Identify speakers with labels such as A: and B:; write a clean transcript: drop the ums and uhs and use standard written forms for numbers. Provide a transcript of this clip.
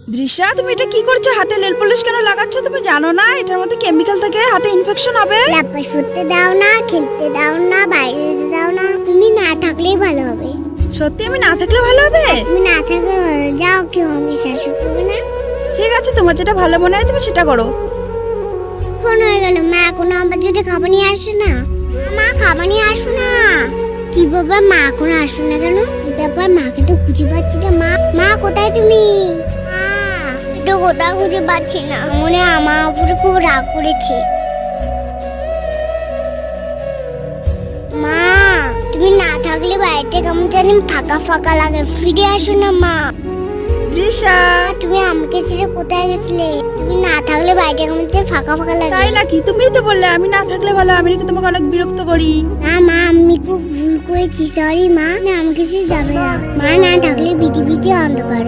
A: দৃশ্যা, তুমি এটা কি করছো? হাতে নেল পলিশ কেন লাগাচ্ছ? তুমি জানো না এটার মধ্যে কেমিক্যাল থাকে, হাতে ইনফেকশন হবে।
B: ল্যাপটপ শুতে দাও না, খেলতে দাও না, বাইরে যেতে দাও না। তুমি না থাকলেই ভালো হবে।
A: সত্যি আমি না থাকলে ভালো হবে?
B: তুমি না থাকলে ভালো, যাও, কেউ আমাকে শাসন করবে না।
A: ঠিক আছে, তোমার যেটা ভালো মনে হয় তুমি সেটা করো।
B: ফোন হয়ে গেল, মা এখনো আমার জন্য খাবার নিয়ে আসে না। মা খাবার নিয়ে আসো না। কি বাবা, মা এখনো আসো না কেন? ব্যাপার, মাকে তো খুঁজে পাচ্ছি না। মা, মা কোথায় তুমি? মা, আমি তো কোথাও খুঁজে পাচ্ছি না। মনে হয় আমার উপরে খুব রাগ করেছে। মা, তুমি না থাকলে বাড়িটা কেমন জানি ফাঁকা ফাঁকা লাগে। ফিরে আসো না মা।
A: দৃশ্যা,
B: তুমি আমাকে ছেড়ে কোথায় গেছিলে? তুমি না থাকলে বাড়িটা কেমন জানি ফাঁকা ফাঁকা লাগে।
A: তাই নাকি? তুমিই তো বললে আমি না থাকলে ভালো। আমি নাকি তোমাকে অনেক বিরক্ত করি।
B: না মা, আমি খুব ভুল করেছি, সরি মা। আমাকে ছেড়ে যাবে না। মা না থাকলে পৃথিবীতে অন্ধকার।